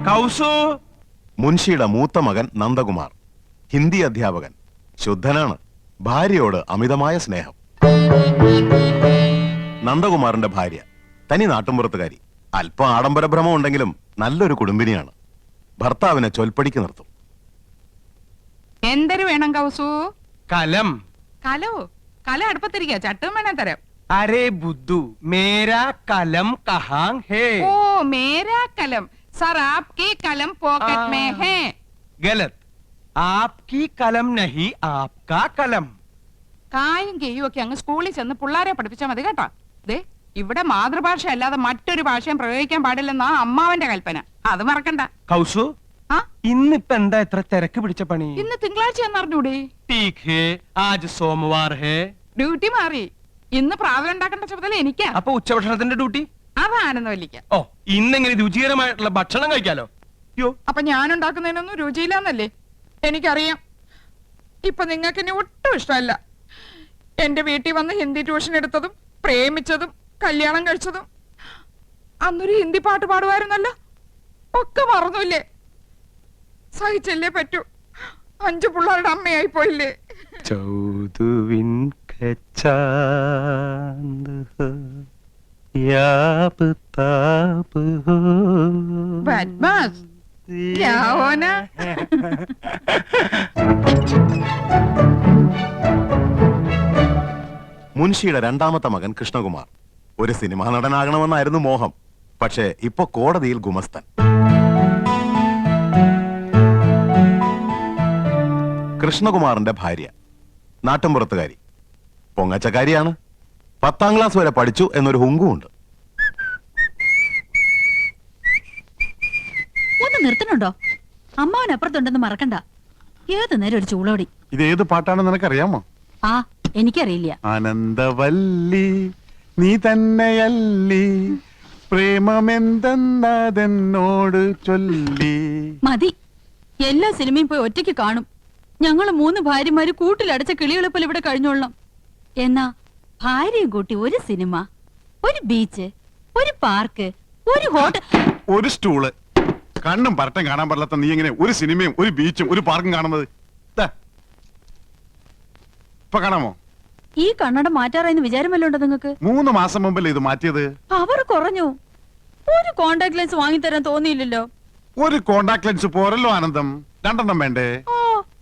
കൗസു. മുൻഷിയുടെ മൂത്ത മകൻ നന്ദകുമാർ, ഹിന്ദി അധ്യാപകൻ, ശുദ്ധനാണ്, ഭാര്യയോട് അമിതമായ സ്നേഹം. നന്ദകുമാറിന്റെ ഭാര്യ തനി നാട്ടുമ്പുറത്തുകാരി, അല്പം ആഡംബരഭ്രമം ഉണ്ടെങ്കിലും നല്ലൊരു കുടുംബിനിയാണ്. ഭർത്താവിനെ ചൊൽപ്പടിക്ക് നിർത്തും. എന്തൊരു വേണം കൗസു? കലം. കലോ? കല അടുപ്പത്തിരിക്കുക, ചട്ടും വേണേ തരാം. അരേ ബുദ്ധു, മേരാ കലം കഹാം ഹേ? ഓ, മേരാ കലം. സർ, ആപ്കി കലം പോക്കറ്റ് മേ ഹേ. ഗലത്. ആപ്കി കലം നഹി, ആപ്കാ കലം. കായും കെയ്യും ഒക്കെ അങ്ങ് സ്കൂളിൽ ചെന്ന് പിള്ളാരെ പഠിപ്പിച്ചാൽ മതി കേട്ടോ. ദേ, ഇവിടെ മാതൃഭാഷ അല്ലാതെ മറ്റൊരു ഭാഷയും പ്രയോഗിക്കാൻ പാടില്ലെന്നാ അമ്മാവന്റെ കൽപ്പന. അത് മറക്കണ്ട. കൗസു, ഇന്നിപ്പോ എന്താ ഇത്ര തിരക്ക് പിടിച്ച പണി? ഇന്ന് തിങ്കളാഴ്ചയാന്ന് അറിഞ്ഞൂടെ? ठीक है, आज सोमवार है. ഡ്യൂട്ടി മാറി. ഇന്ന് പ്രാതൽ ഉണ്ടാക്കേണ്ട ചുമതല എനിക്കാ. അപ്പൊ ഉച്ചഭക്ഷണത്തിന്റെ ഡ്യൂട്ടി? അതാണെന്നല്ലിക്ക. ഓ, ഇന്നെങ്ങനെ രുചികരമായിട്ടുള്ള ഭക്ഷണം കഴിക്കാലോ. യോ, അപ്പൊ ഞാൻ ഉണ്ടാക്കുന്നതിനൊന്നും രുചിയില്ലാന്നല്ലേ? എനിക്കറിയാം. ഇപ്പൊ നിങ്ങൾക്ക് എന്നെ ഒട്ടും ഇഷ്ടമല്ല. എന്റെ വീട്ടിൽ വന്ന് ഹിന്ദി ട്യൂഷൻ എടുത്തതും പ്രേമിച്ചതും കല്യാണം കഴിച്ചതും അന്നൊരു ഹിന്ദി പാട്ട് പാടുമായിരുന്നല്ലോ. ഒക്കെ മറന്നില്ലേ? സഹിച്ചല്ലേ പറ്റൂ. 5 പിള്ളേരുടെ അമ്മയായി പോയില്ലേ? ചൗദുവിൻ കച്ചാന്ത് ഹോ യാബ് താബ് ഹോ ബദ്മാസ്. क्या होना? മുൻഷിയുടെ രണ്ടാമത്തെ മകൻ കൃഷ്ണകുമാർ ഒരു സിനിമാ നടനാകണമെന്നായിരുന്നു മോഹം. പക്ഷേ ഇപ്പൊ കോടതിയിൽ ഗുമസ്തൻ. കൃഷ്ണകുമാറിന്റെ ഭാര്യ നാട്ടുംപുറത്തുകാരി, പൊങ്ങച്ചക്കാരിയാണ്. 10ാം ക്ലാസ് വരെ പഠിച്ചു എന്നൊരു ഹുങ്കുമുണ്ട്. ഒന്ന് നിർത്തണുണ്ടോ? അമ്മാവനപ്പുറത്തുണ്ടെന്ന് മറക്കണ്ട. ഏത് നേരം ഒരു ചൂളോടി. ഇത് ഏത് പാട്ടാണെന്ന് നിനക്കറിയാമോ? ആ, എനിക്കറിയില്ല. ആനന്ദവല്ലി നീ തന്നെയല്ലി, പ്രേമമെന്തെന്നതെന്നോട് ചൊല്ലി. മതി. എല്ലാ സിനിമയും പോയി ഒറ്റയ്ക്ക് കാണും. ഞങ്ങള് 3 ഭാര്യമാര് കൂട്ടിലടച്ച കിളികളെ പോലെ ഇവിടെ കഴിഞ്ഞോളാം. എന്നാ ഭാര്യയും കൂട്ടി ഒരു സിനിമ, ഒരു ബീച്ച്, ഒരു പാർക്ക്, ഒരു ഹോട്ടൽ, ഒരു സ്റ്റൂള്. കണ്ണും പരട്ടം കാണാൻ പാടില്ലാത്ത നീ എങ്ങനെ ഒരു സിനിമയും ഒരു ബീച്ചും ഒരു പാർക്കും കാണുന്നത്? ഇപ്പൊ കാണാമോ? ഈ കണ്ണട മാറ്റാറായെന്ന് വിചാരമല്ലോ ഉണ്ടോ നിങ്ങൾക്ക്? 3 മാസം മുമ്പല്ലേ ഇത് മാറ്റിയത്? അവർ കുറഞ്ഞു. ഒരു കോണ്ടാക്ട് ലെൻസ് വാങ്ങിത്തരാൻ തോന്നിയില്ലല്ലോ. ഒരു കോണ്ടാക്ട് ലെൻസ് പോരല്ലോ ആനന്ദം, 2 വേണ്ടേ? ഓ,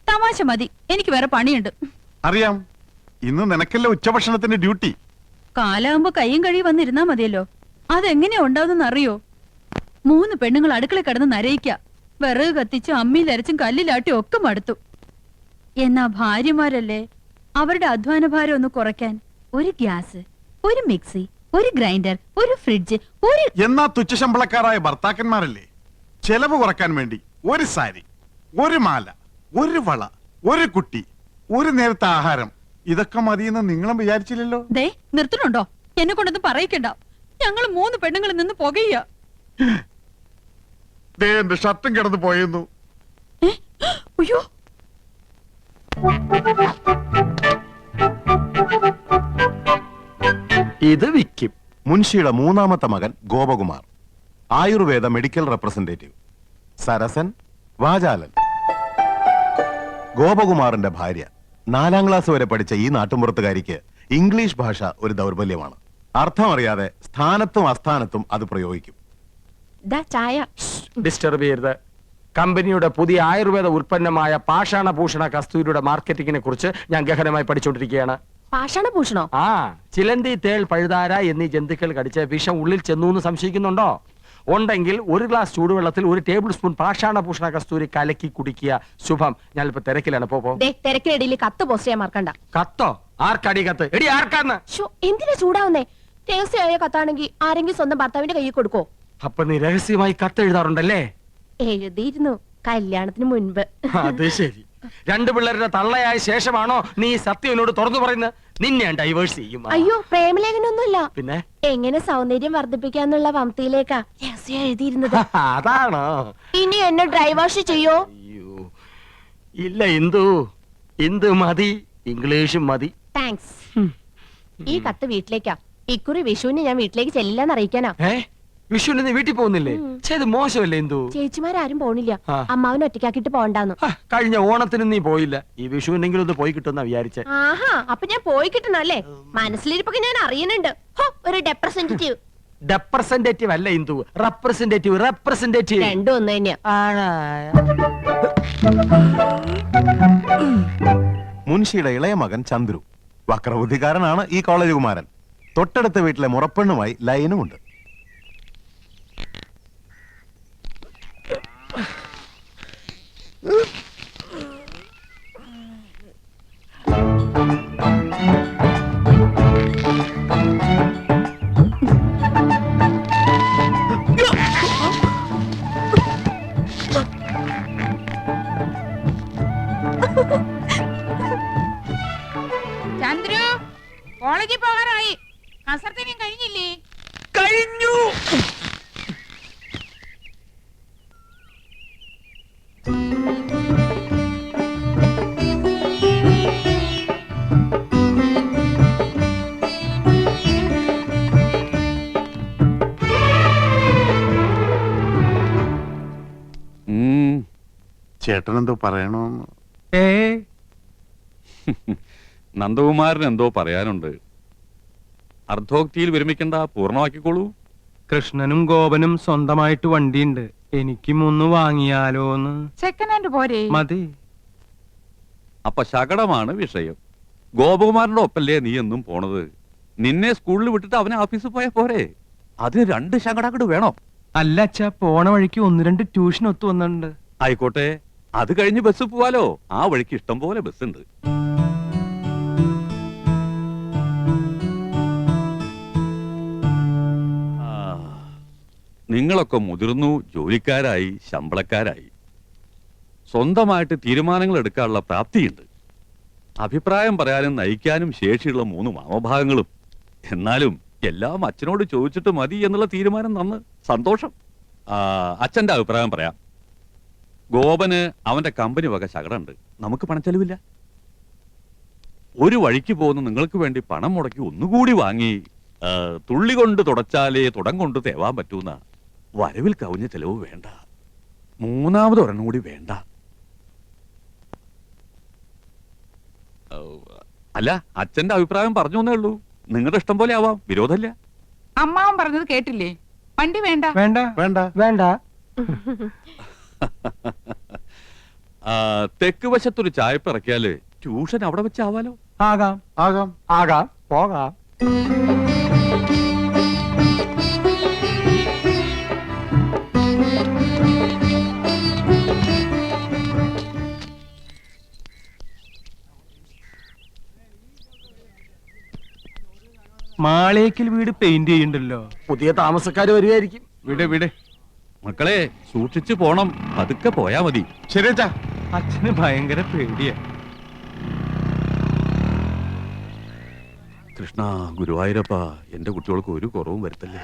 തമാശ മതി. എനിക്ക് വേറെ പണിയുണ്ട്. അറിയാം, ഇന്ന് നിനക്കല്ലേ ഉച്ചഭക്ഷണത്തിന്റെ ഡ്യൂട്ടി. കാലാകുമ്പോ കയ്യും കഴിയും വന്നിരുന്നാ മതിയല്ലോ. അതെങ്ങനെയാ ഉണ്ടാവുന്ന അറിയോ? 3 പെണ്ണുങ്ങൾ അടുക്കള കിടന്ന് നരയിക്ക. വിറക് കത്തിച്ചും അമ്മിയിലരച്ചും കല്ലിലാട്ടി ഒക്കെ മടുത്തു. എന്നാ ഭാര്യമാരല്ലേ, അവരുടെ അധ്വാന ഭാരം ഒന്ന് കുറയ്ക്കാൻ ഒരു ഗ്യാസ്, ഒരു മിക്സി, ഒരു ഗ്രൈൻഡർ, ഒരു ഫ്രിഡ്ജ്, ഒരു... എന്നാ തുച്ഛശമ്പളക്കാരായ ഭർത്താക്കന്മാരല്ലേ ചെലവ് കുറക്കാൻ വേണ്ടി ഒരു സാരി, ഒരു മാല, ഒരു വള, ഒരു കുട്ടി, ഒരു നേരത്തെ ആഹാരം, ഇതൊക്കെ മതിയെന്ന് നിങ്ങളും വിചാരിച്ചില്ലല്ലോ. ദേ, നിർത്തണുണ്ടോ? എന്നെ കൊണ്ടൊന്നും പറയിക്കണ്ട. ഞങ്ങൾ 3 പെണ്ണുങ്ങളിൽ നിന്ന് പുകയ്യ. എന്റെ ഷർട്ടും കിടന്നു പോയിരുന്നു. അയ്യോ, ഇത് വിക്കും. മുൻഷിയുടെ 3ാമത്തെ മകൻ ഗോപകുമാർ, ആയുർവേദ മെഡിക്കൽ റെപ്രസെന്റേറ്റീവ്, സരസൻ, വാചാലൻ. ഗോപകുമാറിന്റെ ഭാര്യ 4ാം ക്ലാസ് വരെ പഠിച്ച ഈ നാട്ടുമ്പുറത്തുകാരിക്ക് ഇംഗ്ലീഷ് ഭാഷ ഒരു ദൗർബല്യമാണ്. അർത്ഥമറിയാതെ സ്ഥാനത്തും അസ്ഥാനത്തും അത് പ്രയോഗിക്കും. ഡിസ്റ്റർബ് ചെയ്യരുത്. കമ്പനിയുടെ പുതിയ ആയുർവേദ ഉൽപ്പന്നമായ പാഷാണഭൂഷണ കസ്തൂരിയുടെ മാർക്കറ്റിംഗിനെ കുറിച്ച് ഞാൻ ഗഹനമായി പഠിച്ചുകൊണ്ടിരിക്കുകയാണ്. പാഷാണഭൂഷണോ? ആ, ചിലന്തി, തേൾ, പഴുതാര എന്നീ ജന്തുക്കൾ കടിച്ച് വിഷം ഉള്ളിൽ ചെന്നു എന്ന് സംശയിക്കുന്നുണ്ടോ? ഉണ്ടെങ്കിൽ 1 ഗ്ലാസ് ചൂടുവെള്ളത്തിൽ 1 ടേബിൾ സ്പൂൺ പാഷാണഭൂഷണ കസ്തൂരി കലക്കി കുടിക്കുക. ശുഭം. ഞാനിപ്പോ തിരക്കിലാണ്. തിരക്കിനിടയിൽ കത്ത് പോസ്റ്റ് ചെയ്യാൻ മറക്കണ്ട. കത്തോ? ആർക്കടി കത്ത്? എടി, ആർക്കാന്ന്? എന്തിനാ ചൂടാവുന്നേ? രഹസ്യമായ കത്താണെങ്കിൽ ആരെങ്കിലും സ്വന്തം ഭർത്താവിന്റെ കയ്യിൽ കൊടുക്കോ? അപ്പൊ നീ രഹസ്യമായി കത്ത് എഴുതാറുണ്ടല്ലേ? എഴുതിയിരുന്നു, കല്യാണത്തിന് മുൻപ്. അത് ശരി. 2 പിള്ളേരുടെ തള്ളയായ ശേഷമാണോ നീ സത്യം എന്നോട് തുറന്നു പറയുന്നത്? നിന്നെ ഡൈവേഴ്സ് ചെയ്യും. അയ്യോ, പ്രേമലേഖനൊന്നുമില്ല. പിന്നെ എങ്ങനെ സൗന്ദര്യം വർദ്ധിപ്പിക്കാന്നുള്ള വംതിയിലേക്കാ രഹസ്യം എഴുതിയിരുന്നത്. അതാണോ? ഇനി എന്നെ ഡ്രൈവാഷ് ചെയ്യോ? അയ്യോ ഇല്ല, ഇന്ദു മതി, ഇംഗ്ലീഷും മതി. താങ്ക്സ്. ഈ കത്ത് വീട്ടിലേക്കാ. ഇക്കുറി വിഷുവിന് ഞാൻ വീട്ടിലേക്ക് ചെല്ലില്ലെന്ന് അറിയിക്കാനാ. വിഷുവിന് നീ വീട്ടിൽ പോകുന്നില്ലേ? ചെയ്ത് മോശമല്ലേ എന്തു? ചേച്ചിമാരും പോണില്ല, ആ. അമ്മാവനെ ഒറ്റയ്ക്കാക്കിട്ട് പോണ്ടാന്ന്. കഴിഞ്ഞ ഓണത്തിന് നീ പോയില്ല, ഈ വിഷുവിനെങ്കിലും ഒന്ന് പോയി കിട്ടുന്ന വിചാരിച്ചേ. ആഹാ, അപ്പൊ ഞാൻ പോയി കിട്ടണല്ലേ? മനസ്സിലിരിപ്പൊക്കെ ഞാൻ അറിയുന്നുണ്ട്. ഹോ, ഒരു റെപ്രസെന്റേറ്റീവ്. റെപ്രസെന്റേറ്റീവ് അല്ല ഇന്ദു, റെപ്രസെന്റേറ്റീവ്. റെപ്രസെന്റേറ്റീവ് രണ്ടും ഒന്ന് തന്നെയാ. മുൻഷിയുടെ ഇളയ മകൻ ചന്ദ്രു വക്രബുദ്ധിക്കാരനാണ്. ഈ കോളേജ് കുമാരൻ. തൊട്ടടുത്ത വീട്ടിലെ മുറപ്പെണ്ണുമായി ലൈനുമുണ്ട്. ചന്ദ്രു, കോളേജിൽ പോകാറായി. കസർത്തിനും കഴിഞ്ഞില്ലേ? കഴിഞ്ഞു. ചേട്ടനെന്തോ പറയണോന്ന്. നന്ദകുമാരൻ എന്തോ പറയാനുണ്ട്. അർദ്ധോക്തിയിൽ വിരമിക്കണ്ട, പൂർണ്ണമാക്കിക്കോളൂ. കൃഷ്ണനും ഗോപനും സ്വന്തമായിട്ട് വണ്ടിയുണ്ട്. എനിക്കും ഒന്ന് വാങ്ങിയാലോന്ന്. സെക്കൻഡ് ഹാൻഡ് പോരെ? മതി. അപ്പൊ ശകടമാണ് വിഷയം. ഗോപകുമാരന്റെ ഒപ്പല്ലേ നീ എന്നും പോണത്? നിന്നെ സ്കൂളിൽ വിട്ടിട്ട് അവനെ ഓഫീസിൽ പോയാ പോരെ? അതിന് 2 ശകടങ്ങട് വേണോ? അല്ല അച്ഛാ, പോണ വഴിക്ക് 1-2 ട്യൂഷൻ ഒത്തു വന്നിട്ടുണ്ട്. ആയിക്കോട്ടെ, അത് കഴിഞ്ഞ് ബസ് പോവാലോ. ആ വഴിക്ക് ഇഷ്ടം പോലെ ബസ് ഉണ്ട്. നിങ്ങളൊക്കെ മുതിർന്നു, ജോലിക്കാരായി, ശമ്പളക്കാരായി, സ്വന്തമായിട്ട് തീരുമാനങ്ങൾ എടുക്കാനുള്ള പ്രാപ്തിയുണ്ട്. അഭിപ്രായം പറയാനും നയിക്കാനും ശേഷിയുള്ള 3 മാമഭാഗങ്ങളും. എന്നാലും എല്ലാം അച്ഛനോട് ചോദിച്ചിട്ട് മതി എന്നുള്ള തീരുമാനം നന്ന്, സന്തോഷം. അച്ഛന്റെ അഭിപ്രായം പറയാം. ഗോപന് അവന്റെ കമ്പനി വക ശകടമുണ്ട്. നമുക്ക് പണച്ചെലവില്ല. ഒരു വഴിക്ക് പോകുന്ന നിങ്ങൾക്ക് വേണ്ടി പണം മുടക്കി ഒന്നുകൂടി വാങ്ങി തുള്ളി കൊണ്ട് തുടച്ചാലേ തുടം കൊണ്ട് തേവാൻ പറ്റൂന്ന വരവിൽ കവിഞ്ഞ ചെലവ് വേണ്ട. 3ാമത് ഒരെണ്ണം കൂടി വേണ്ട. അല്ല, അച്ഛന്റെ അഭിപ്രായം പറഞ്ഞു എന്നേ ഉള്ളൂ. നിങ്ങളുടെ ഇഷ്ടം പോലെ ആവാം, വിരോധമില്ല. അമ്മാവൻ പറഞ്ഞത് കേട്ടില്ലേ? വണ്ടി വേണ്ട. വേണ്ട വേണ്ട വേണ്ട. തെക്ക് വശത്തൊരു ചായപ്പ് ഇറക്കിയാല് ട്യൂഷൻ അവിടെ വെച്ചാവാലോ. ആകാം. ആകാം. ആകാം, പോകാം. മാളേക്കൽ വീട് പെയിന്റ് ചെയ്യണ്ടല്ലോ. പുതിയ താമസക്കാര് വരുമായിരിക്കും. വിട് വിട്. മക്കളെ, സൂക്ഷിച്ചു പോണം. പതുക്കെ പോയാ മതി. ശരിയച്ചാ. അച്ഛന് ഭയങ്കര പേടിയാ. കൃഷ്ണ, ഗുരുവായൂരപ്പ, എന്റെ കുട്ടികൾക്ക് ഒരു കുറവും വരുത്തല്ലേ.